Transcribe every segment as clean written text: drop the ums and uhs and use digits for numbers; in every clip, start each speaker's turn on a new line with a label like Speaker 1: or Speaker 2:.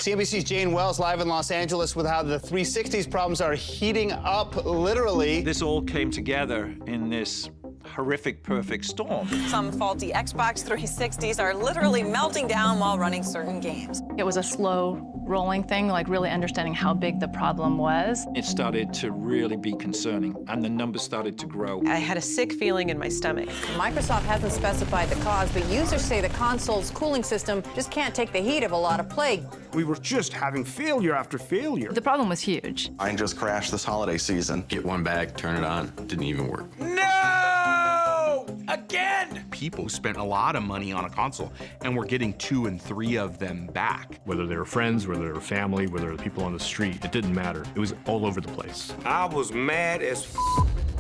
Speaker 1: CNBC's Jane Wells live in Los Angeles with how the 360's problems are heating up, literally.
Speaker 2: This all came together in this horrific perfect storm.
Speaker 3: Some faulty Xbox 360s are literally melting down while running certain games.
Speaker 4: It was a slow rolling thing, like really understanding how big the problem was.
Speaker 2: It started to really be concerning, and the numbers started to grow.
Speaker 5: I had a sick feeling in my stomach.
Speaker 6: Microsoft hasn't specified the cause, but users say the console's cooling system just can't take the heat of a lot of play.
Speaker 7: We were just having failure after failure.
Speaker 4: The problem was huge.
Speaker 8: Mine just crashed this holiday season.
Speaker 9: Get one bag, turn it on, didn't even work.
Speaker 10: No! Again!
Speaker 11: People spent a lot of money on a console, and we're getting 2 and 3 of them back.
Speaker 12: Whether they were friends, whether they were family, whether they were people on the street, it didn't matter. It was all over the place.
Speaker 10: I was mad as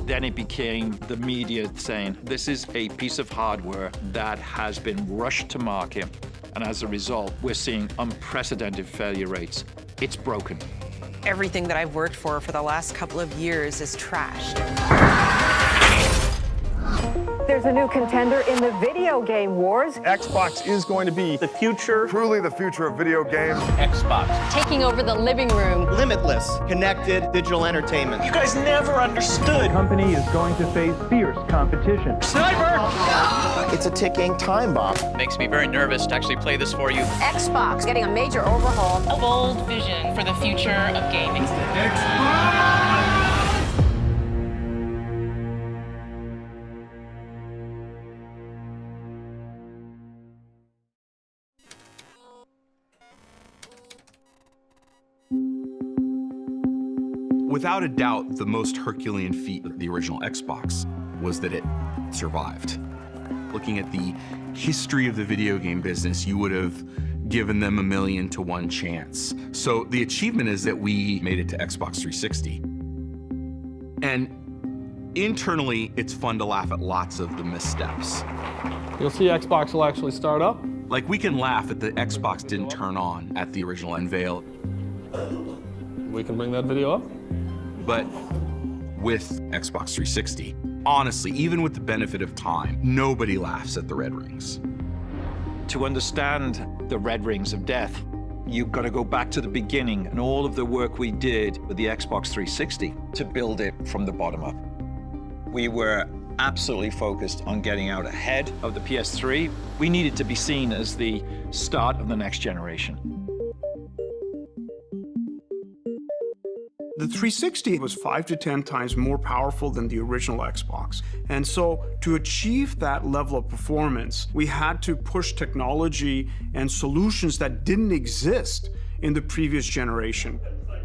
Speaker 2: Then it became the media saying, this is a piece of hardware that has been rushed to market, and as a result, we're seeing unprecedented failure rates. It's broken.
Speaker 5: Everything that I've worked for the last couple of years is trashed.
Speaker 6: There's a new contender in the video game wars.
Speaker 7: Xbox is going to be the future.
Speaker 8: Truly the future of video games.
Speaker 13: Xbox.
Speaker 6: Taking over the living room.
Speaker 13: Limitless, connected digital entertainment.
Speaker 10: You guys never understood.
Speaker 7: The company is going to face fierce competition.
Speaker 10: Sniper!
Speaker 13: It's a ticking time bomb.
Speaker 14: Makes me very nervous to actually play this for you.
Speaker 6: Xbox getting a major overhaul.
Speaker 15: A bold vision for the future of gaming.
Speaker 11: Without a doubt, the most Herculean feat of the original Xbox was that it survived. Looking at the history of the video game business, you would have given them 1,000,000 to 1 chance. So the achievement is that we made it to Xbox 360. And internally, it's fun to laugh at lots of the missteps.
Speaker 16: You'll see Xbox will actually start up.
Speaker 11: Like, we can laugh that the Xbox didn't turn on at the original unveil.
Speaker 16: We can bring that video up.
Speaker 11: But with Xbox 360, honestly, even with the benefit of time, nobody laughs at the red rings.
Speaker 2: To understand the red rings of death, you've got to go back to the beginning and all of the work we did with the Xbox 360 to build it from the bottom up. We were absolutely focused on getting out ahead of the PS3. We needed to be seen as the start of the next generation.
Speaker 7: The 360 was 5 to 10 times more powerful than the original Xbox. And so to achieve that level of performance, we had to push technology and solutions that didn't exist in the previous generation.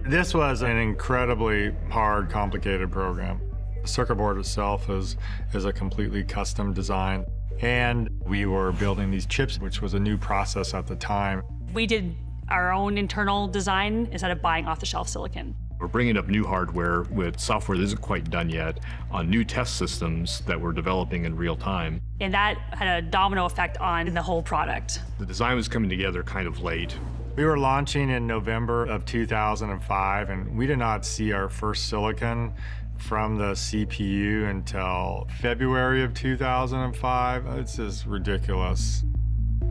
Speaker 12: This was an incredibly hard, complicated program. The circuit board itself is a completely custom design. And we were building these chips, which was a new process at the time.
Speaker 15: We did our own internal design instead of buying off-the-shelf silicon.
Speaker 12: We're bringing up new hardware with software that isn't quite done yet on new test systems that we're developing in real time.
Speaker 15: And that had a domino effect on the whole product.
Speaker 12: The design was coming together kind of late. We were launching in November of 2005, and we did not see our first silicon from the CPU until February of 2005. It's just ridiculous.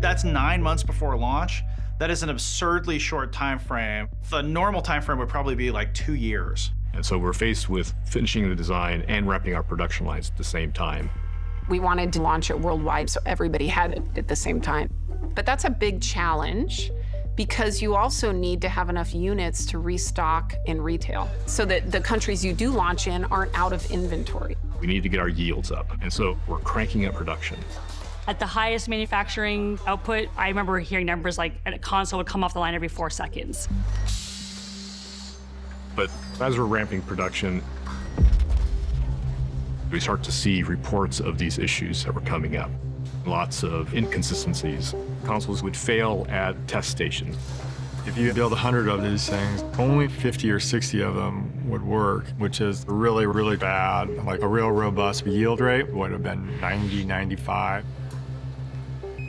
Speaker 17: That's 9 months before launch. That is an absurdly short time frame. The normal time frame would probably be like 2 years.
Speaker 12: And so we're faced with finishing the design and wrapping our production lines at the same time.
Speaker 18: We wanted to launch it worldwide so everybody had it at the same time. But that's a big challenge because you also need to have enough units to restock in retail so that the countries you do launch in aren't out of inventory.
Speaker 12: We need to get our yields up, and so we're cranking up production.
Speaker 15: At the highest manufacturing output, I remember hearing numbers like a console would come off the line every 4 seconds.
Speaker 12: But as we're ramping production, we start to see reports of these issues that were coming up. Lots of inconsistencies. Consoles would fail at test stations. If you build 100 of these things, only 50 or 60 of them would work, which is really, really bad. Like a real robust yield rate would have been 90, 95.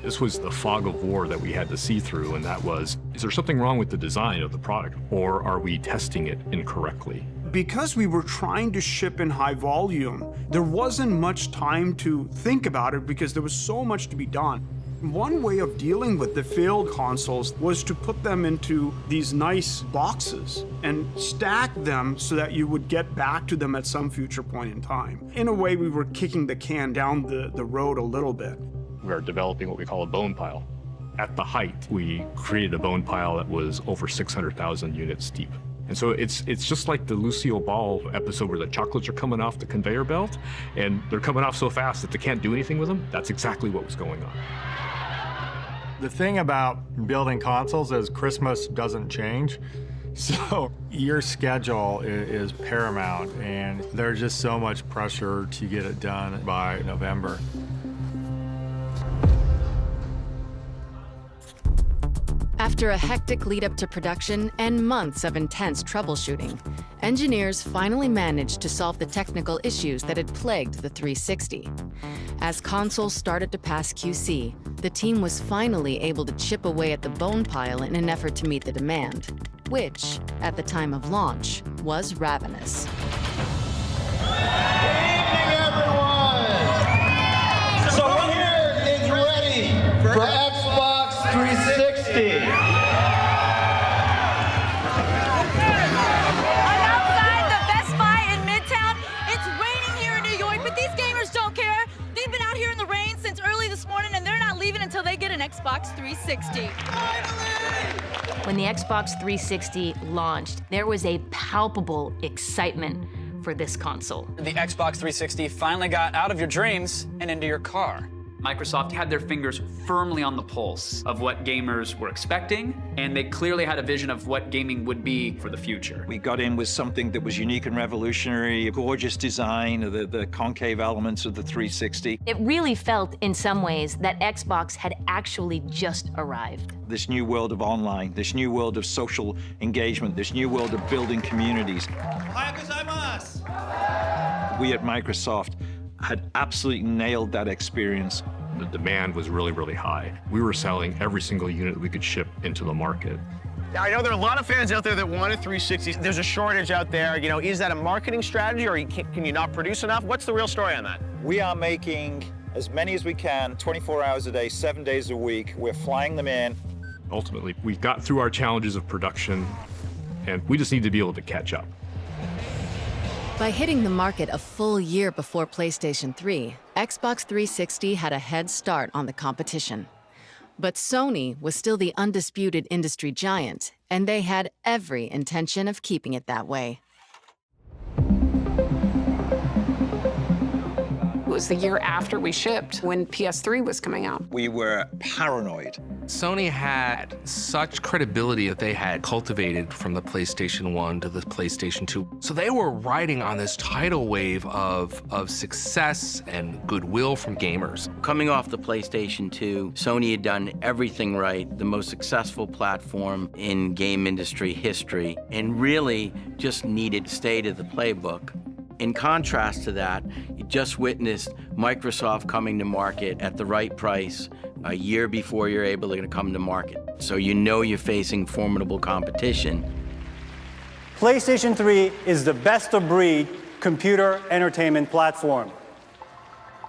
Speaker 12: This was the fog of war that we had to see through, and that was, is there something wrong with the design of the product, or are we testing it incorrectly?
Speaker 7: Because we were trying to ship in high volume, there wasn't much time to think about it because there was so much to be done. One way of dealing with the failed consoles was to put them into these nice boxes and stack them so that you would get back to them at some future point in time. In a way, we were kicking the can down the road a little bit.
Speaker 12: We are developing what we call a bone pile. At the height, we created a bone pile that was over 600,000 units deep. And so it's just like the Lucille Ball episode where the chocolates are coming off the conveyor belt, and they're coming off so fast that they can't do anything with them. That's exactly what was going on.
Speaker 19: The thing about building consoles is Christmas doesn't change. So your schedule is paramount, and there's just so much pressure to get it done by November.
Speaker 20: After a hectic lead-up to production and months of intense troubleshooting, engineers finally managed to solve the technical issues that had plagued the 360. As consoles started to pass QC, the team was finally able to chip away at the bone pile in an effort to meet the demand, which, at the time of launch, was ravenous.
Speaker 10: So here is ready for Xbox 360.
Speaker 21: I'm outside the Best Buy in Midtown. It's raining here in New York, but these gamers don't care. They've been out here in the rain since early this morning, and they're not leaving until they get an Xbox 360.
Speaker 22: When the Xbox 360 launched, there was a palpable excitement for this console.
Speaker 23: The Xbox 360 finally got out of your dreams and into your car.
Speaker 24: Microsoft had their fingers firmly on the pulse of what gamers were expecting, and they clearly had a vision of what gaming would be for the future.
Speaker 2: We got in with something that was unique and revolutionary, a gorgeous design of the concave elements of the 360.
Speaker 22: It really felt, in some ways, that Xbox had actually just arrived.
Speaker 2: This new world of online, this new world of social engagement, this new world of building communities. We at Microsoft had absolutely nailed that experience.
Speaker 12: The demand was really, really high. We were selling every single unit that we could ship into the market.
Speaker 13: I know there are a lot of fans out there that want a 360. There's a shortage out there. You know, is that a marketing strategy, or can you not produce enough? What's the real story on that?
Speaker 2: We are making as many as we can, 24 hours a day, 7 days a week. We're flying them in.
Speaker 12: Ultimately, we got through our challenges of production, and we just need to be able to catch up.
Speaker 20: By hitting the market a full year before PlayStation 3, Xbox 360 had a head start on the competition. But Sony was still the undisputed industry giant, and they had every intention of keeping it that way.
Speaker 18: It was the year after we shipped, when PS3 was coming out.
Speaker 2: We were paranoid.
Speaker 11: Sony had such credibility that they had cultivated from the PlayStation 1 to the PlayStation 2. So they were riding on this tidal wave of success and goodwill from gamers.
Speaker 25: Coming off the PlayStation 2, Sony had done everything right, the most successful platform in game industry history, and really just needed to stay to the playbook. In contrast to that, you just witnessed Microsoft coming to market at the right price a year before you're able to come to market. So you know you're facing formidable competition.
Speaker 26: PlayStation 3 is the best-of-breed computer entertainment platform.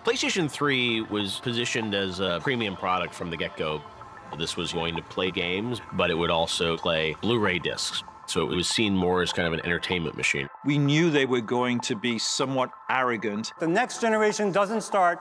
Speaker 27: PlayStation 3 was positioned as a premium product from the get-go. This was going to play games, but it would also play Blu-ray discs. So it was seen more as kind of an entertainment machine.
Speaker 2: We knew they were going to be somewhat arrogant.
Speaker 26: The next generation doesn't start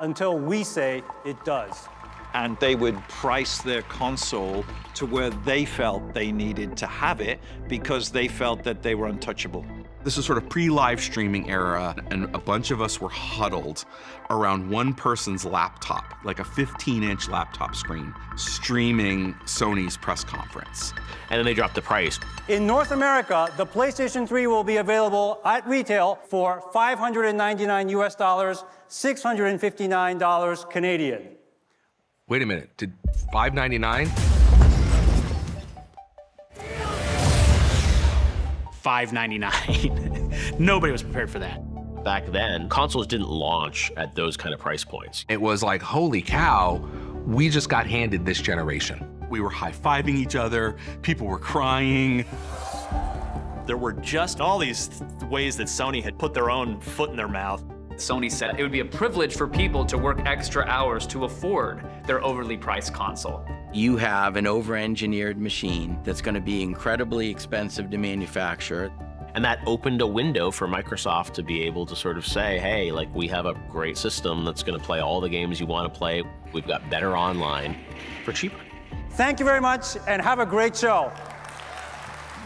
Speaker 26: until we say it does.
Speaker 2: And they would price their console to where they felt they needed to have it because they felt that they were untouchable.
Speaker 11: This is sort of pre-live streaming era, and a bunch of us were huddled around one person's laptop, like a 15-inch laptop screen, streaming Sony's press conference.
Speaker 27: And then they dropped the price.
Speaker 26: In North America, the PlayStation 3 will be available at retail for $599 US, $659 Canadian.
Speaker 11: Wait a minute, did $599?
Speaker 27: $599. Nobody was prepared for that. Back then, consoles didn't launch at those kind of price points.
Speaker 11: It was like, holy cow, we just got handed this generation. We were high-fiving each other, people were crying.
Speaker 28: There were just all these ways that Sony had put their own foot in their mouth.
Speaker 24: Sony said it would be a privilege for people to work extra hours to afford their overly priced console.
Speaker 25: You have an over-engineered machine that's going to be incredibly expensive to manufacture.
Speaker 27: And that opened a window for Microsoft to be able to sort of say, hey, like, we have a great system that's going to play all the games you want to play. We've got better online for cheaper.
Speaker 26: Thank you very much, and have a great show.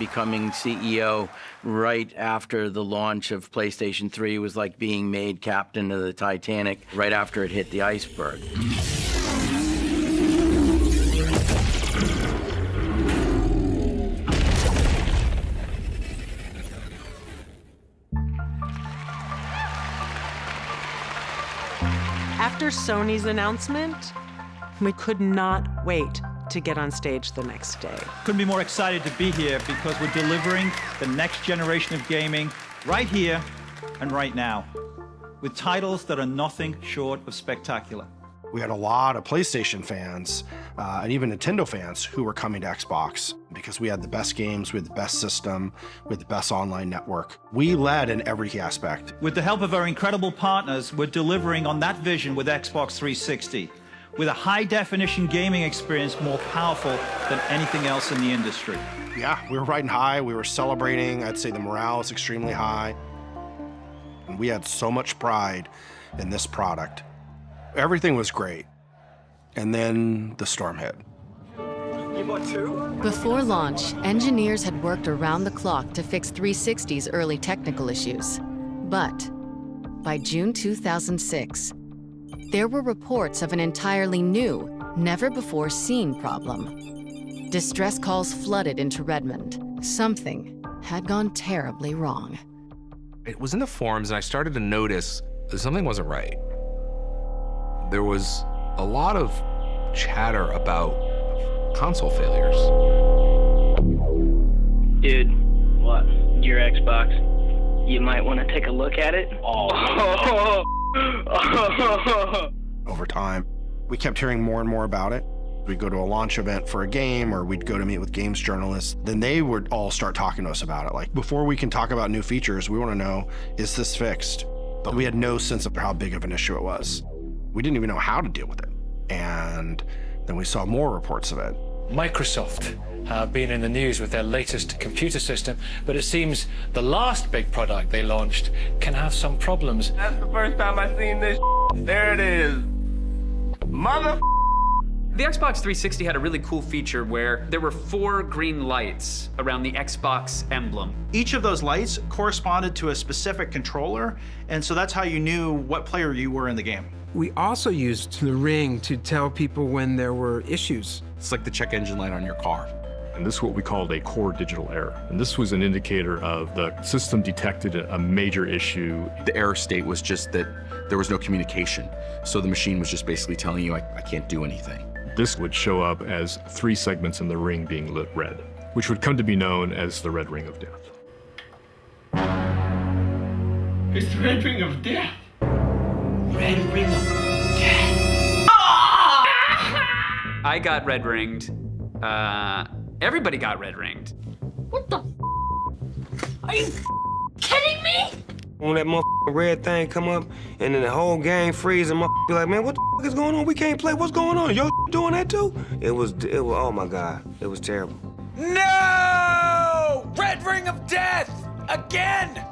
Speaker 25: Becoming CEO right after the launch of PlayStation 3 was like being made captain of the Titanic right after it hit the iceberg.
Speaker 1: After Sony's announcement, we could not wait to get on stage the next day.
Speaker 3: Couldn't be more excited to be here because we're delivering the next generation of gaming right here and right now with titles that are nothing short of spectacular.
Speaker 4: We had a lot of PlayStation fans and even Nintendo fans who were coming to Xbox because we had the best games, we had the best system, we had the best online network. We led in every aspect.
Speaker 3: With the help of our incredible partners, we're delivering on that vision with Xbox 360, with a high-definition gaming experience more powerful than anything else in the industry.
Speaker 4: Yeah, we were riding high, we were celebrating. I'd say the morale was extremely high. And we had so much pride in this product. Everything was great. And then the storm hit.
Speaker 3: You bought two?
Speaker 20: Before launch, engineers had worked around the clock to fix 360's early technical issues. But by June 2006, there were reports of an entirely new, never-before-seen problem. Distress calls flooded into Redmond. Something had gone terribly wrong.
Speaker 11: It was in the forums, and I started to notice that something wasn't right. There was a lot of chatter about console failures.
Speaker 5: Dude, what? Your Xbox? You might want to take a look at it?
Speaker 4: Over time, we kept hearing more and more about it. We'd go to a launch event for a game, or we'd go to meet with games journalists. Then they would all start talking to us about it. Like, before we can talk about new features, we want to know, is this fixed? But we had no sense of how big of an issue it was. We didn't even know how to deal with it. And then we saw more reports of it.
Speaker 8: Microsoft have been in the news with their latest computer system, but it seems the last big product they launched can have some problems.
Speaker 10: That's the first time I've seen this. There it is. Mother.
Speaker 24: The Xbox 360 had a really cool feature where there were 4 green lights around the Xbox emblem.
Speaker 17: Each of those lights corresponded to a specific controller, and so that's how you knew what player you were in the game.
Speaker 9: We also used the ring to tell people when there were issues.
Speaker 11: It's like the check engine light on your car.
Speaker 12: And this is what we called a core digital error. And this was an indicator of the system detected a major issue.
Speaker 11: The error state was just that there was no communication. So the machine was just basically telling you, I can't do anything.
Speaker 12: This would show up as 3 segments in the ring being lit red, which would come to be known as the red ring of death.
Speaker 10: It's the red ring of death. Red ring of death.
Speaker 24: I got red ringed. Everybody got red ringed.
Speaker 21: What the Are you kidding me?
Speaker 14: When that motherfucking red thing come up and then the whole game freeze and motherfucker be like, man, what the is going on? We can't play. What's going on? Yo doing that too? It was, oh my God. It was terrible.
Speaker 10: No! Red ring of death! Again!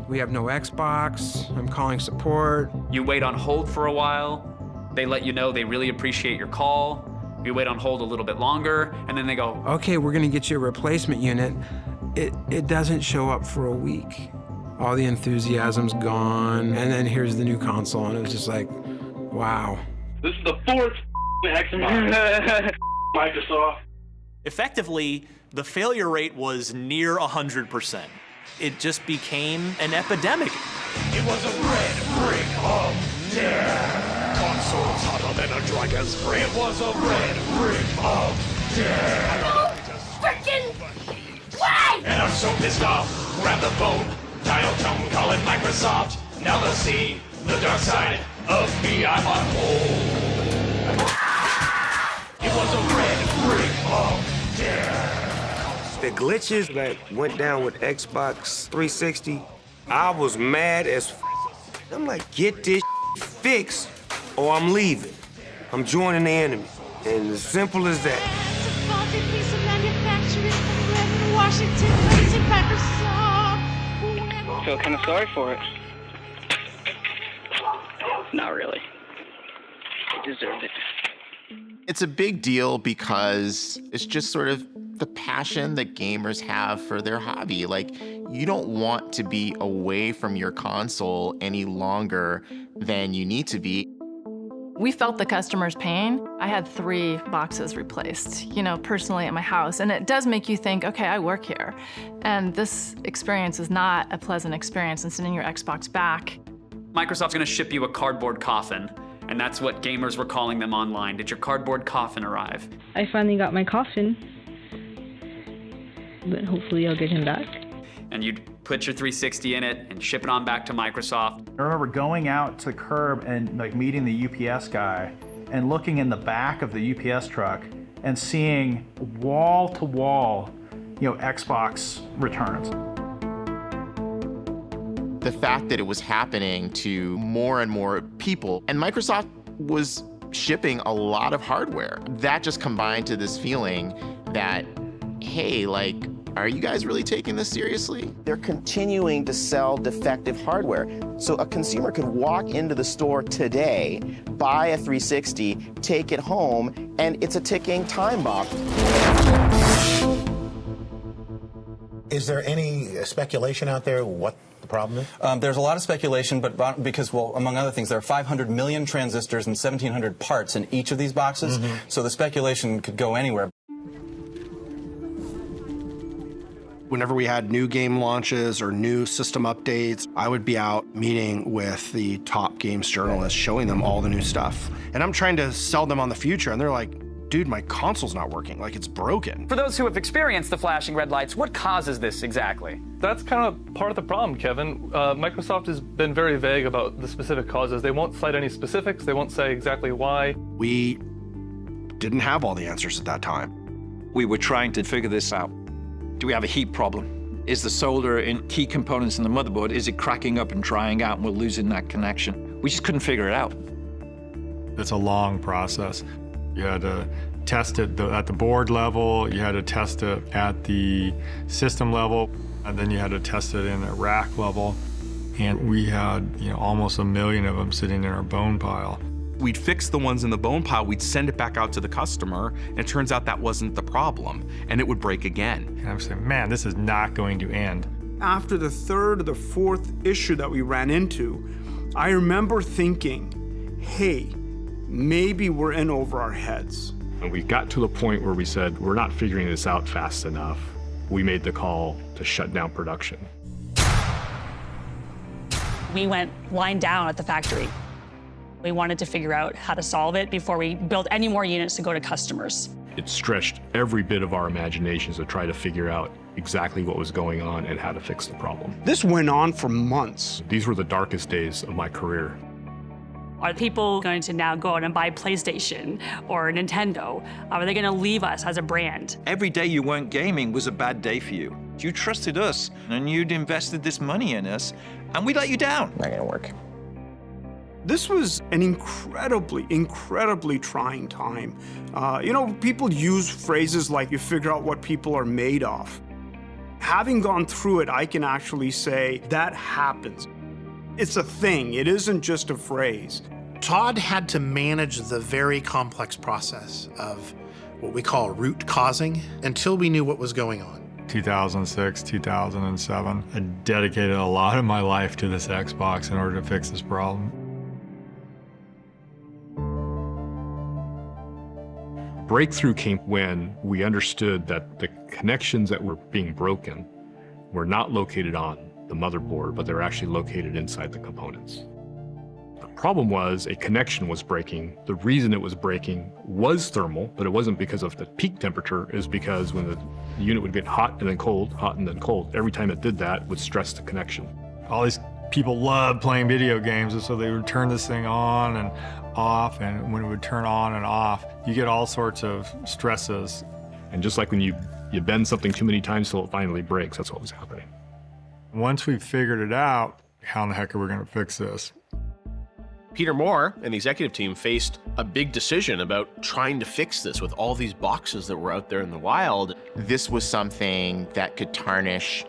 Speaker 9: We have no Xbox. I'm calling support.
Speaker 24: You wait on hold for a while. They let you know they really appreciate your call. You wait on hold a little bit longer, and then they go,
Speaker 9: okay, we're gonna get you a replacement unit. It doesn't show up for a week. All the enthusiasm's gone, and then here's the new console, and it was just like, wow.
Speaker 10: This is the 4th Xbox. Microsoft.
Speaker 28: Effectively, the failure rate was near 100%. It just became an epidemic.
Speaker 10: It was a red ring of death. Consoles hotter than a dragon's breath. It was a red ring of death.
Speaker 21: No freaking way!
Speaker 10: And I'm so pissed off. Grab the phone, dial tone, call it Microsoft. Now they'll see the dark side of me. I'm on hold. It was a red ring of death.
Speaker 14: The glitches that went down with Xbox 360, I was mad as I'm like, get this fixed or I'm leaving. I'm joining the enemy. And as simple as that.
Speaker 5: I feel kind of sorry for it. Not really. They deserved it.
Speaker 6: It's a big deal because it's just sort of the passion that gamers have for their hobby. Like, you don't want to be away from your console any longer than you need to be.
Speaker 7: We felt the customer's pain. I had 3 boxes replaced, personally at my house. And it does make you think, okay, I work here. And this experience is not a pleasant experience, and sending your Xbox back.
Speaker 24: Microsoft's gonna ship you a cardboard coffin, and that's what gamers were calling them online. Did your cardboard coffin arrive?
Speaker 13: I finally got my coffin, but hopefully I'll get him back.
Speaker 24: And you'd put your 360 in it and ship it on back to Microsoft.
Speaker 17: I remember going out to the curb and like meeting the UPS guy and looking in the back of the UPS truck and seeing wall to wall, Xbox returns.
Speaker 6: The fact that it was happening to more and more people, and Microsoft was shipping a lot of hardware. That just combined to this feeling that, hey, are you guys really taking this seriously?
Speaker 15: They're continuing to sell defective hardware. So a consumer could walk into the store today, buy a 360, take it home, and it's a ticking time bomb.
Speaker 16: Is there any speculation out there what the problem is?
Speaker 19: There's a lot of speculation, but because, among other things, there are 500 million transistors and 1,700 parts in each of these boxes, so the speculation could go anywhere.
Speaker 4: Whenever we had new game launches or new system updates, I would be out meeting with the top games journalists, showing them all the new stuff. And I'm trying to sell them on the future, and they're like, dude, my console's not working, it's broken.
Speaker 24: For those who have experienced the flashing red lights, what causes this exactly?
Speaker 22: That's kind of part of the problem, Kevin. Microsoft has been very vague about the specific causes. They won't cite any specifics. They won't say exactly why.
Speaker 4: We didn't have all the answers at that time.
Speaker 2: We were trying to figure this out. Do we have a heat problem? Is the solder in key components in the motherboard, is it cracking up and drying out and we're losing that connection? We just couldn't figure it out.
Speaker 12: It's a long process. You had to test it at the board level, you had to test it at the system level, and then you had to test it in a rack level. And we had almost 1 million of them sitting in our bone pile.
Speaker 11: We'd fix the ones in the bone pile, we'd send it back out to the customer, and it turns out that wasn't the problem, and it would break again.
Speaker 12: And I was saying, man, this is not going to end.
Speaker 23: After the 3rd or the 4th issue that we ran into, I remember thinking, hey, maybe we're in over our heads.
Speaker 12: And we got to the point where we said, we're not figuring this out fast enough. We made the call to shut down production.
Speaker 29: We went lying down at the factory. We wanted to figure out how to solve it before we built any more units to go to customers.
Speaker 12: It stretched every bit of our imaginations to try to figure out exactly what was going on and how to fix the problem.
Speaker 23: This went on for months.
Speaker 12: These were the darkest days of my career.
Speaker 29: Are people going to now go out and buy PlayStation or Nintendo? Are they going to leave us as a brand?
Speaker 2: Every day you weren't gaming was a bad day for you. You trusted us, and you'd invested this money in us, and we let you down.
Speaker 15: Not gonna work.
Speaker 23: This was an incredibly trying time. People use phrases like you figure out what people are made of. Having gone through it, I can actually say that happens. It's a thing, it isn't just a phrase.
Speaker 16: Todd had to manage the very complex process of what we call root causing until we knew what was going on.
Speaker 12: 2006, 2007, I dedicated a lot of my life to this Xbox in order to fix this problem. Breakthrough came when we understood that the connections that were being broken were not located on the motherboard, but they were actually located inside the components. The problem was a connection was breaking. The reason it was breaking was thermal, but it wasn't because of the peak temperature. It was because when the unit would get hot and then cold, hot and then cold, every time it did that, it would stress the connection. All these people love playing video games, and so they would turn this thing on and off, and when it would turn on and off, you get all sorts of stresses. And just like when you bend something too many times till it finally breaks, that's what was happening. Once we figured it out, how in the heck are we going to fix this?
Speaker 1: Peter Moore and the executive team faced a big decision about trying to fix this with all these boxes that were out there in the wild.
Speaker 6: This was something that could tarnish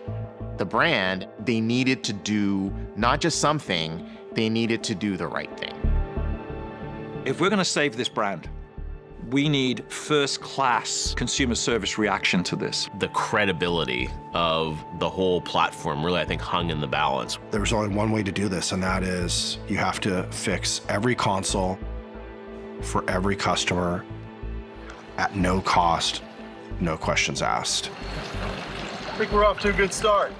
Speaker 6: the brand. They needed to do not just something, they needed to do the right thing.
Speaker 2: If we're going to save this brand, we need first-class consumer service reaction to this.
Speaker 1: The credibility of the whole platform really, I think, hung in the balance.
Speaker 4: There's only one way to do this, and that is you have to fix every console for every customer at no cost, no questions asked.
Speaker 3: I think we're off to a good start.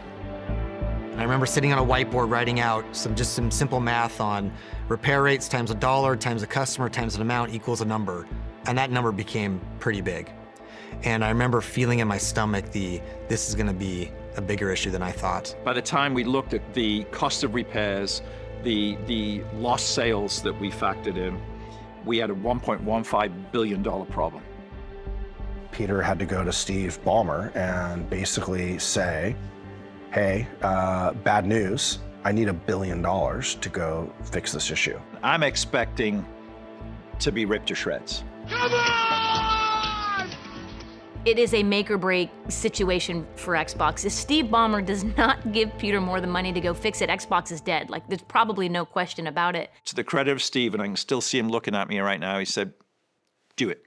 Speaker 8: I remember sitting on a whiteboard writing out some simple math on repair rates times $1 times a customer times an amount equals a number. And that number became pretty big. And I remember feeling in my stomach this is gonna be a bigger issue than I thought.
Speaker 2: By the time we looked at the cost of repairs, the lost sales that we factored in, we had a $1.15 billion problem.
Speaker 4: Peter had to go to Steve Ballmer and basically say, hey, bad news, I need $1 billion to go fix this issue.
Speaker 2: I'm expecting to be ripped to shreds.
Speaker 3: Come on!
Speaker 9: It is a make or break situation for Xbox. If Steve Ballmer does not give Peter Moore the money to go fix it, Xbox is dead. Like, there's probably no question about it.
Speaker 2: To the credit of Steve, and I can still see him looking at me right now, he said, do it.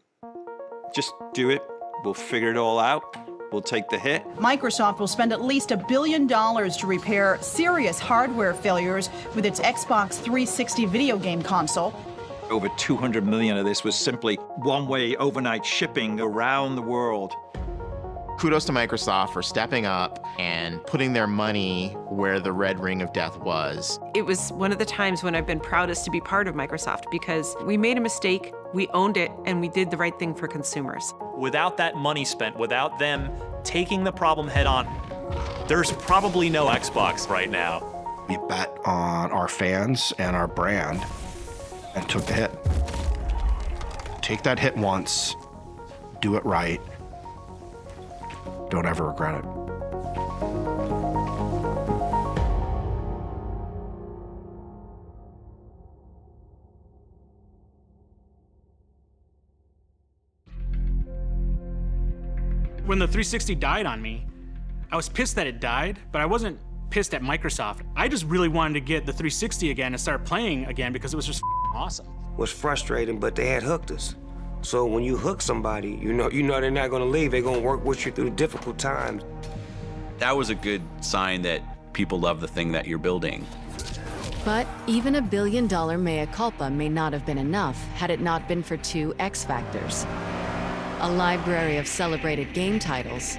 Speaker 2: Just do it. We'll figure it all out. We'll take the hit.
Speaker 18: Microsoft will spend at least $1 billion to repair serious hardware failures with its Xbox 360 video game console.
Speaker 2: Over 200 million of this was simply one-way overnight shipping around the world.
Speaker 6: Kudos to Microsoft for stepping up and putting their money where the red ring of death was.
Speaker 20: It was one of the times when I've been proudest to be part of Microsoft because we made a mistake, we owned it, and we did the right thing for consumers.
Speaker 28: Without that money spent, without them taking the problem head on, there's probably no Xbox right now.
Speaker 4: We bet on our fans and our brand and took the hit. Take that hit once, do it right, don't ever regret it.
Speaker 25: When the 360 died on me, I was pissed that it died, but I wasn't pissed at Microsoft. I just really wanted to get the 360 again and start playing again because it was just awesome.
Speaker 14: It was frustrating, but they had hooked us. So when you hook somebody, you know they're not gonna leave. They're gonna work with you through difficult times.
Speaker 11: That was a good sign that people love the thing that you're building.
Speaker 26: But even $1 billion mea culpa may not have been enough had it not been for two X factors: a library of celebrated game titles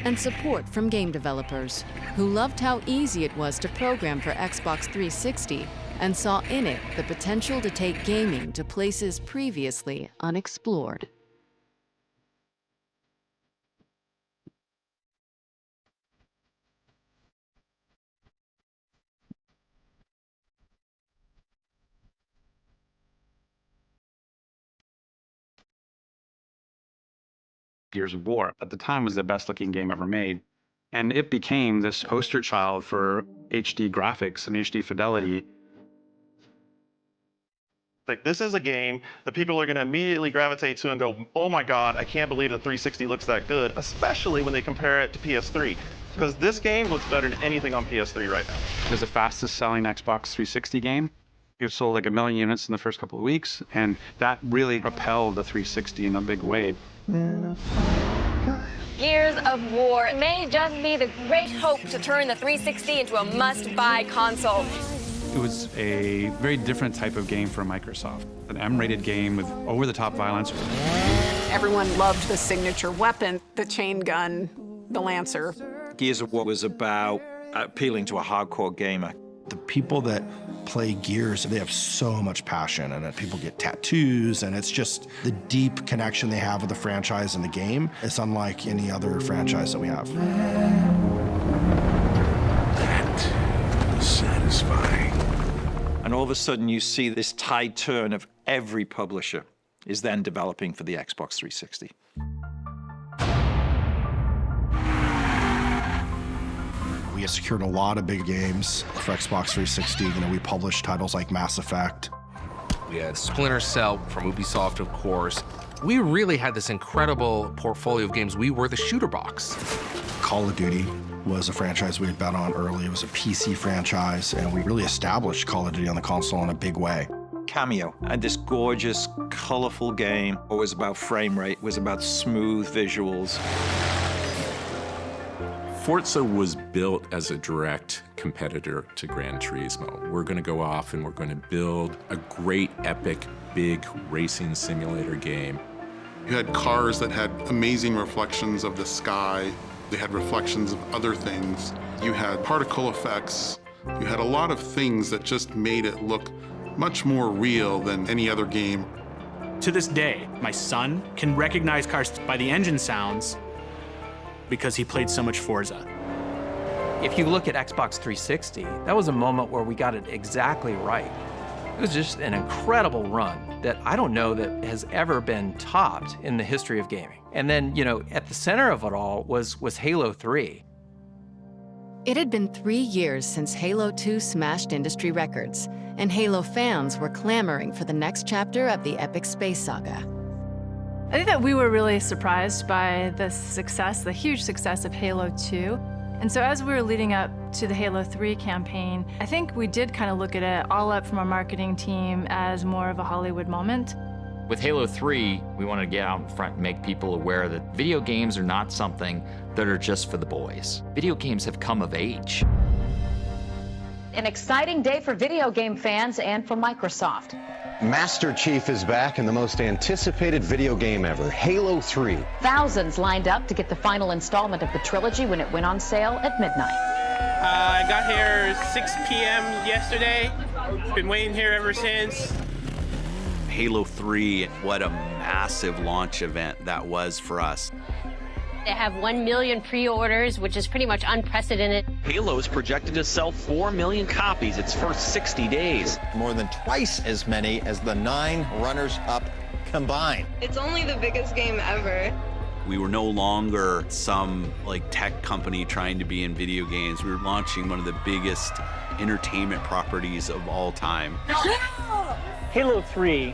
Speaker 26: and support from game developers who loved how easy it was to program for Xbox 360 and saw in it the potential to take gaming to places previously unexplored.
Speaker 27: Gears of War at the time was the best looking game ever made. And it became this poster child for HD graphics and HD fidelity.
Speaker 30: Like, this is a game that people are going to immediately gravitate to and go, oh my God, I can't believe the 360 looks that good, especially when they compare it to PS3. Because this game looks better than anything on PS3 right now.
Speaker 27: It was the fastest selling Xbox 360 game. It sold like 1 million units in the first couple of weeks, and that really propelled the 360 in a big way.
Speaker 21: Gears of War may just be the great hope to turn the 360 into a must-buy console.
Speaker 27: It was a very different type of game for Microsoft. An M-rated game with over-the-top violence.
Speaker 31: Everyone loved the signature weapon, the chain gun, the Lancer.
Speaker 2: Gears of War was about appealing to a hardcore gamer.
Speaker 4: The people that play Gears, they have so much passion, and people get tattoos, and it's just the deep connection they have with the franchise and the game. It's unlike any other franchise that we have.
Speaker 2: That is satisfying. And all of a sudden you see this tide turn of every publisher is then developing for the Xbox 360.
Speaker 4: We have secured a lot of big games for Xbox 360. We published titles like Mass Effect.
Speaker 5: We had Splinter Cell from Ubisoft, of course. We really had this incredible portfolio of games. We were the shooter box.
Speaker 4: Call of Duty was a franchise we had bet on early. It was a PC franchise, and we really established Call of Duty on the console in a big way.
Speaker 2: Cameo and this gorgeous, colorful game. It was about frame rate, it was about smooth visuals.
Speaker 7: Forza was built as a direct competitor to Gran Turismo. We're going to go off and we're going to build a great, epic, big racing simulator game.
Speaker 10: You had cars that had amazing reflections of the sky. They had reflections of other things. You had particle effects. You had a lot of things that just made it look much more real than any other game.
Speaker 25: To this day, my son can recognize cars by the engine sounds because he played so much Forza.
Speaker 13: If you look at Xbox 360, that was a moment where we got it exactly right. It was just an incredible run that I don't know that has ever been topped in the history of gaming. And then, you know, at the center of it all was Halo 3.
Speaker 26: It had been 3 years since Halo 2 smashed industry records, and Halo fans were clamoring for the next chapter of the epic space saga.
Speaker 15: I think that we were really surprised by the success, the huge success of Halo 2. And so as we were leading up to the Halo 3 campaign, I think we did kind of look at it all up from our marketing team as more of a Hollywood moment.
Speaker 17: With Halo 3, we wanted to get out in front and make people aware that video games are not something that are just for the boys. Video games have come of age.
Speaker 19: An exciting day for video game fans and for Microsoft.
Speaker 22: Master Chief is back in the most anticipated video game ever, Halo 3.
Speaker 19: Thousands lined up to get the final installment of the trilogy when it went on sale at midnight.
Speaker 23: I got here 6 p.m. yesterday. Been waiting here ever since.
Speaker 24: Halo 3, what a massive launch event that was for us.
Speaker 29: They have 1 million pre-orders, which is pretty much unprecedented.
Speaker 32: Halo is projected to sell 4 million copies its first 60 days.
Speaker 22: More than twice as many as the 9 runners-up combined.
Speaker 33: It's only the biggest game ever.
Speaker 24: We were no longer some tech company trying to be in video games. We were launching one of the biggest entertainment properties of all time.
Speaker 34: Halo 3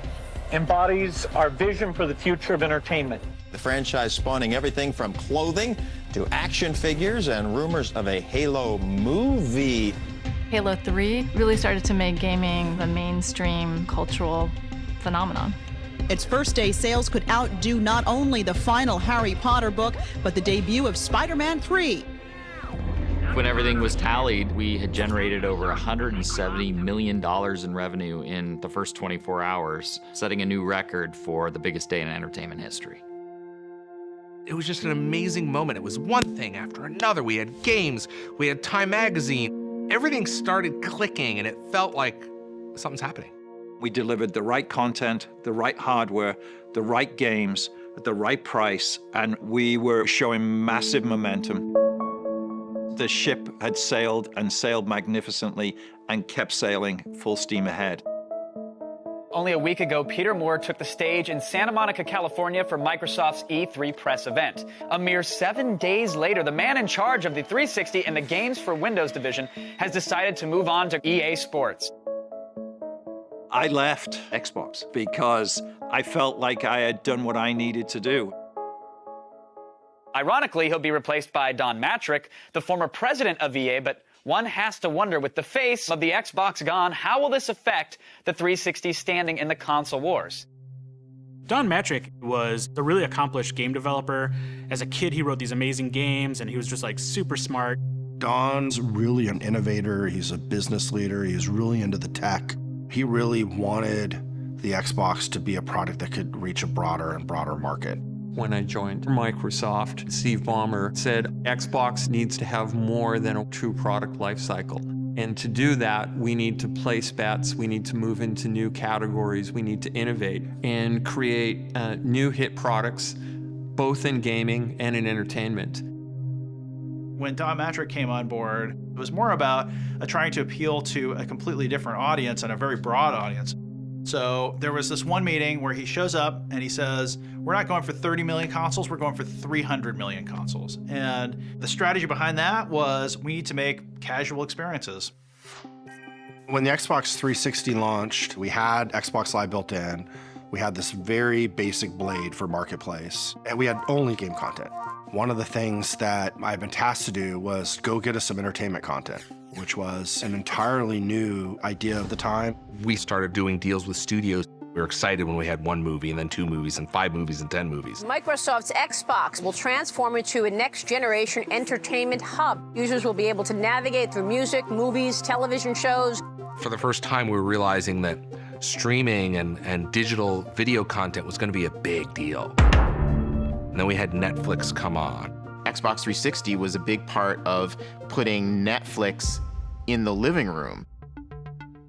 Speaker 34: embodies our vision for the future of entertainment.
Speaker 22: The franchise spawning everything from clothing to action figures and rumors of a Halo movie.
Speaker 15: Halo 3 really started to make gaming the mainstream cultural phenomenon.
Speaker 18: Its first day sales could outdo not only the final Harry Potter book, but the debut of Spider-Man 3.
Speaker 17: When everything was tallied, we had generated over $170 million in revenue in the first 24 hours, setting a new record for the biggest day in entertainment history.
Speaker 5: It was just an amazing moment. It was one thing after another. We had games, we had Time Magazine. Everything started clicking and it felt like something's happening.
Speaker 2: We delivered the right content, the right hardware, the right games, at the right price, and we were showing massive momentum. The ship had sailed and sailed magnificently and kept sailing full steam ahead.
Speaker 35: Only a week ago, Peter Moore took the stage in Santa Monica, California for Microsoft's E3 press event. A mere 7 days later, the man in charge of the 360 and the Games for Windows division has decided to move on to EA Sports.
Speaker 2: I left Xbox because I felt like I had done what I needed to do.
Speaker 35: Ironically, he'll be replaced by Don Mattrick, the former president of EA, but one has to wonder, with the face of the Xbox gone, how will this affect the 360's standing in the console wars?
Speaker 25: Don Mattrick was a really accomplished game developer. As a kid, he wrote these amazing games, and he was just super smart.
Speaker 4: Don's really an innovator. He's a business leader. He's really into the tech. He really wanted the Xbox to be a product that could reach a broader and broader market.
Speaker 36: When I joined Microsoft, Steve Ballmer said Xbox needs to have more than a true product lifecycle. And to do that, we need to place bets, we need to move into new categories, we need to innovate and create new hit products, both in gaming and in entertainment.
Speaker 37: When Don Mattrick came on board, it was more about trying to appeal to a completely different audience and a very broad audience. So there was this one meeting where he shows up and he says, we're not going for 30 million consoles, we're going for 300 million consoles. And the strategy behind that was we need to make casual experiences.
Speaker 4: When the Xbox 360 launched, we had Xbox Live built in. We had this very basic blade for Marketplace, and we had only game content. One of the things that I've been tasked to do was go get us some entertainment content, which was an entirely new idea of the time.
Speaker 5: We started doing deals with studios. We were excited when we had 1 movie and then 2 movies and 5 movies and 10 movies.
Speaker 29: Microsoft's Xbox will transform into a next-generation entertainment hub. Users will be able to navigate through music, movies, television shows.
Speaker 5: For the first time, we were realizing that streaming and digital video content was going to be a big deal. And then we had Netflix come on.
Speaker 1: Xbox 360 was a big part of putting Netflix in the living room.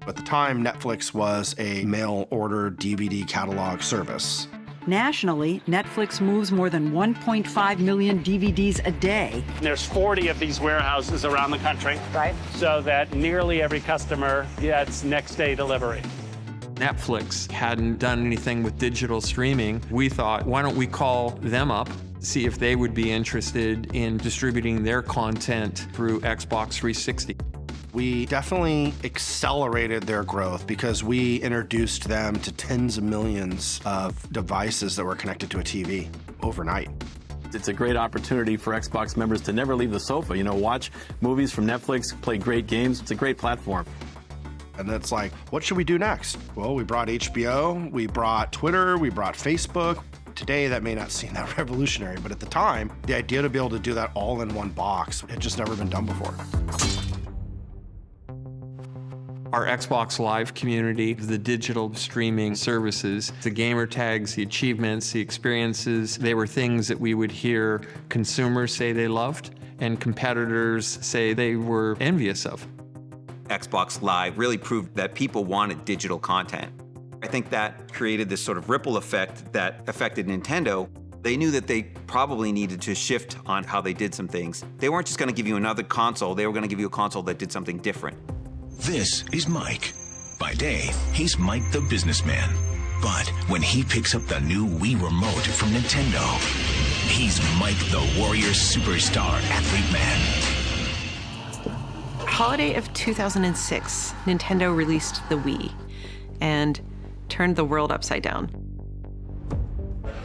Speaker 4: At the time, Netflix was a mail-order DVD catalog service.
Speaker 3: Nationally, Netflix moves more than 1.5 million DVDs a day.
Speaker 33: There's 40 of these warehouses around the country.
Speaker 29: Right.
Speaker 33: So that nearly every customer gets next day delivery.
Speaker 36: Netflix hadn't done anything with digital streaming. We thought, why don't we call them up, see if they would be interested in distributing their content through Xbox 360.
Speaker 4: We definitely accelerated their growth because we introduced them to tens of millions of devices that were connected to a TV overnight.
Speaker 6: It's a great opportunity for Xbox members to never leave the sofa. You know, watch movies from Netflix, play great games. It's a great platform.
Speaker 4: And it's like, what should we do next? Well, we brought HBO, we brought Twitter, we brought Facebook. Today, that may not seem that revolutionary, but at the time, the idea to be able to do that all in one box had just never been done before.
Speaker 36: Our Xbox Live community, the digital streaming services, the gamer tags, the achievements, the experiences, they were things that we would hear consumers say they loved and competitors say they were envious of.
Speaker 7: Xbox Live really proved that people wanted digital content. I think that created this sort of ripple effect that affected Nintendo. They knew that they probably needed to shift on how they did some things. They weren't just going to give you another console, they were going to give you a console that did something different.
Speaker 8: This is Mike. By day, he's Mike the businessman. But when he picks up the new Wii Remote from Nintendo, he's Mike the warrior superstar athlete man.
Speaker 9: Holiday of 2006, Nintendo released the Wii and turned the world upside down.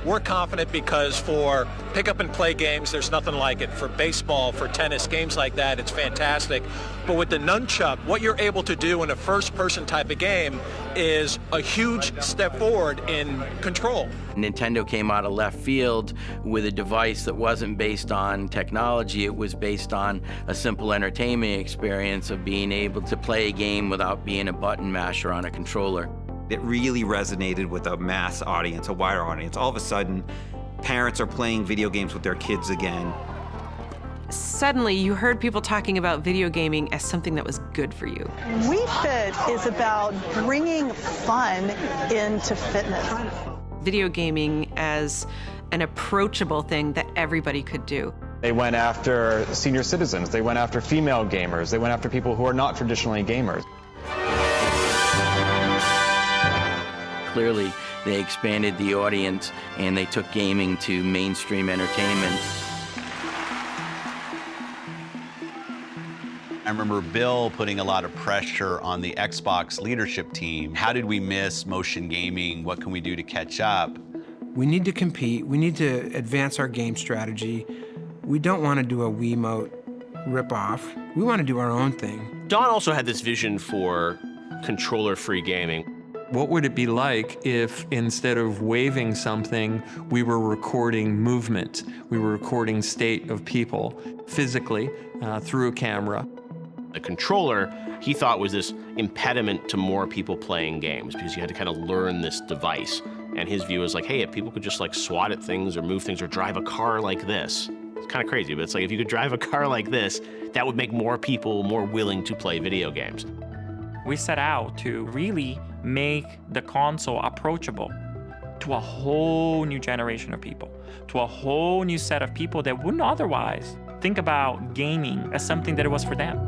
Speaker 10: We're confident because for pick up and play games, there's nothing like it. For baseball, for tennis, games like that, it's fantastic. But with the nunchuck, what you're able to do in a first-person type of game is a huge step forward in control.
Speaker 11: Nintendo came out of left field with a device that wasn't based on technology. It was based on a simple entertainment experience of being able to play a game without being a button masher on a controller.
Speaker 7: It really resonated with a mass audience, a wider audience. All of a sudden, parents are playing video games with their kids again.
Speaker 9: Suddenly, you heard people talking about video gaming as something that was good for you.
Speaker 18: Wii Fit is about bringing fun into fitness.
Speaker 9: Video gaming as an approachable thing that everybody could do.
Speaker 12: They went after senior citizens. They went after female gamers. They went after people who are not traditionally gamers.
Speaker 11: Clearly, they expanded the audience and they took gaming to mainstream entertainment.
Speaker 24: I remember Bill putting a lot of pressure on the Xbox leadership team. How did we miss motion gaming? What can we do to catch up?
Speaker 14: We need to compete. We need to advance our game strategy. We don't want to do a Wiimote ripoff. We want to do our own thing.
Speaker 16: Don also had this vision for controller-free gaming.
Speaker 36: What would it be like if instead of waving something, we were recording movement? We were recording state of people physically through a camera.
Speaker 16: The controller, he thought, was this impediment to more people playing games because you had to kind of learn this device. And his view was like, hey, if people could just like swat at things or move things or drive a car like this. It's kind of crazy, but it's like if you could drive a car like this, that would make more people more willing to play video games.
Speaker 20: We set out to really make the console approachable to a whole new generation of people, to a whole new set of people that wouldn't otherwise think about gaming as something that it was for them.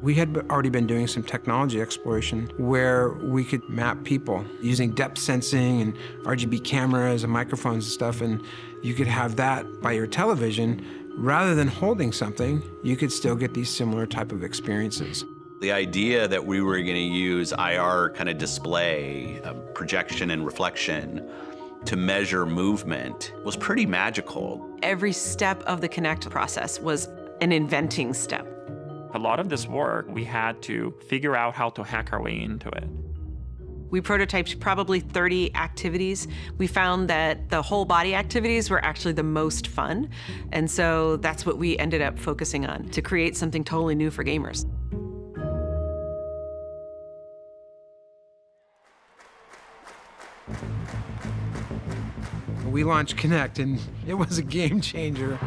Speaker 14: We had already been doing some technology exploration where we could map people using depth sensing and RGB cameras and microphones and stuff, and you could have that by your television rather than holding something, you could still get these similar type of experiences.
Speaker 24: The idea that we were going to use IR kind of display, projection and reflection to measure movement was pretty magical.
Speaker 9: Every step of the Kinect process was an inventing step.
Speaker 20: A lot of this work, we had to figure out how to hack our way into it.
Speaker 9: We prototyped probably 30 activities. We found that the whole body activities were actually the most fun. And so that's what we ended up focusing on, to create something totally new for gamers.
Speaker 14: We launched Kinect, and it was a game changer.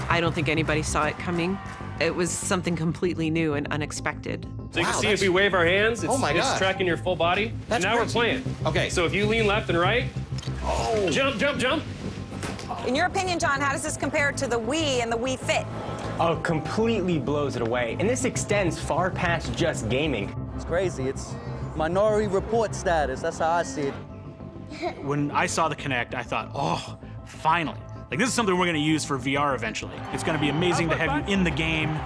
Speaker 9: I don't think anybody saw it coming. It was something completely new and unexpected.
Speaker 2: So you can see if we wave our hands, it's tracking your full body.
Speaker 13: That's
Speaker 2: and now
Speaker 13: crazy.
Speaker 2: we're playing.
Speaker 13: Okay.
Speaker 2: So if you lean left and right, jump, jump, jump.
Speaker 15: In your opinion, John, how does this compare to the Wii and the Wii Fit?
Speaker 13: Oh, completely blows it away. And this extends far past just gaming.
Speaker 15: It's crazy. It's Minority Report status. That's how I see it.
Speaker 37: When I saw the Kinect, I thought, oh, finally. Like, this is something we're going to use for VR eventually. It's going to be amazing to have you in the game.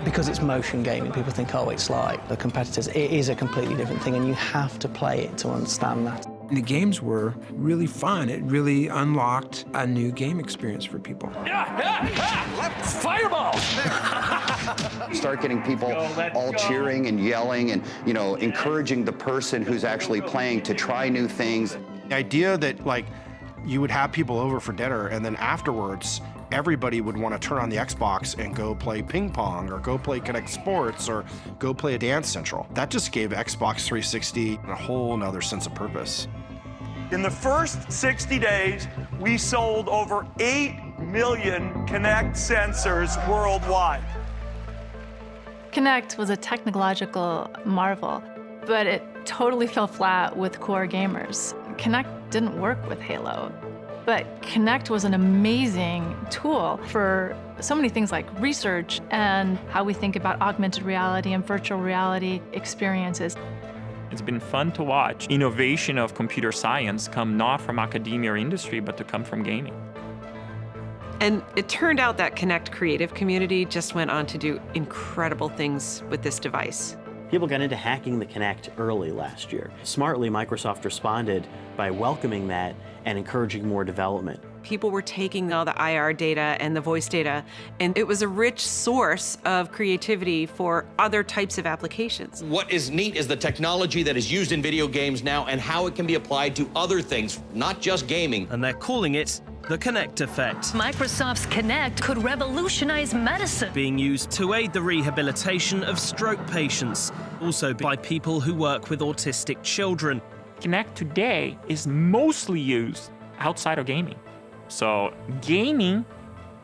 Speaker 17: Because it's motion gaming, people think, oh, it's like the competitors. It is a completely different thing, and you have to play it to understand that.
Speaker 14: The games were really fun. It really unlocked a new game experience for people.
Speaker 2: Fireball!
Speaker 19: Start getting people all cheering and yelling and, you know, encouraging the person who's actually playing to try new things.
Speaker 4: The idea that, like, you would have people over for dinner and then afterwards, everybody would want to turn on the Xbox and go play ping pong or go play Kinect Sports or go play a Dance Central. That just gave Xbox 360 a whole nother sense of purpose.
Speaker 21: In the first 60 days, we sold over 8 million Kinect sensors worldwide.
Speaker 22: Kinect was a technological marvel, but it totally fell flat with core gamers. Kinect didn't work with Halo, but Kinect was an amazing tool for so many things like research and how we think about augmented reality and virtual reality experiences.
Speaker 20: It's been fun to watch innovation of computer science come not from academia or industry, but to come from gaming.
Speaker 9: And it turned out that Kinect creative community just went on to do incredible things with this device.
Speaker 23: People got into hacking the Kinect early last year. Smartly, Microsoft responded by welcoming that and encouraging more development.
Speaker 9: People were taking all the IR data and the voice data, and it was a rich source of creativity for other types of applications.
Speaker 13: What is neat is the technology that is used in video games now and how it can be applied to other things, not just gaming.
Speaker 25: And they're calling it the Kinect effect.
Speaker 26: Microsoft's Kinect could revolutionize medicine.
Speaker 25: Being used to aid the rehabilitation of stroke patients, also by people who work with autistic children.
Speaker 20: Kinect today is mostly used outside of gaming. So gaming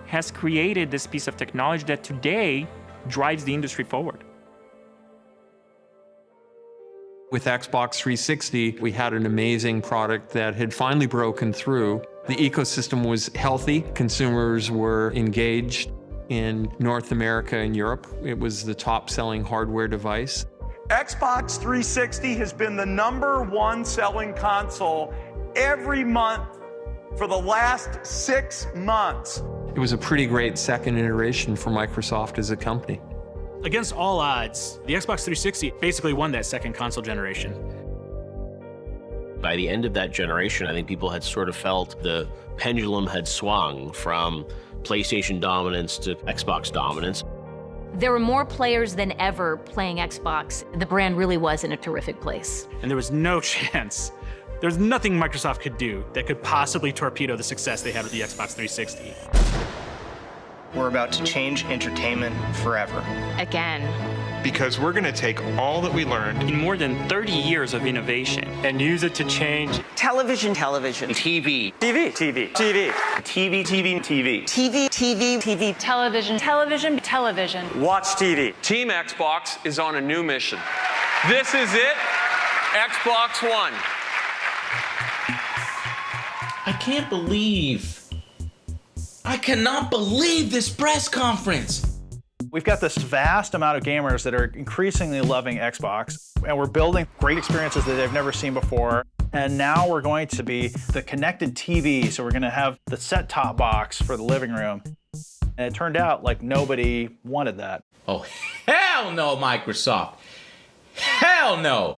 Speaker 20: has created this piece of technology that today drives the industry forward.
Speaker 36: With Xbox 360, we had an amazing product that had finally broken through. The ecosystem was healthy. Consumers were engaged. In North America and Europe, it was the top-selling hardware device.
Speaker 21: Xbox 360 has been the #1 selling console every month for the last 6 months.
Speaker 36: It was a pretty great second iteration for Microsoft as a company.
Speaker 37: Against all odds, the Xbox 360 basically won that second console generation.
Speaker 16: By the end of that generation, I think people had sort of felt the pendulum had swung from PlayStation dominance to Xbox dominance.
Speaker 27: There were more players than ever playing Xbox. The brand really was in a terrific place.
Speaker 37: And there was no chance. There's nothing Microsoft could do that could possibly torpedo the success they had with the Xbox 360.
Speaker 28: We're about to change entertainment forever.
Speaker 27: Again.
Speaker 1: Because we're going to take all that we learned
Speaker 20: in more than 30 years of innovation
Speaker 36: and use it to change
Speaker 15: Television.
Speaker 28: TV.
Speaker 15: TV.
Speaker 27: Television.
Speaker 36: Watch TV. Team Xbox is on a new mission. This is it, Xbox One.
Speaker 13: I cannot believe this press conference.
Speaker 37: We've got this vast amount of gamers that are increasingly loving Xbox, and we're building great experiences that they've never seen before. And now we're going to be the connected TV, so we're going to have the set-top box for the living room. And it turned out like nobody wanted that.
Speaker 3: Oh, hell no, Microsoft. Hell no.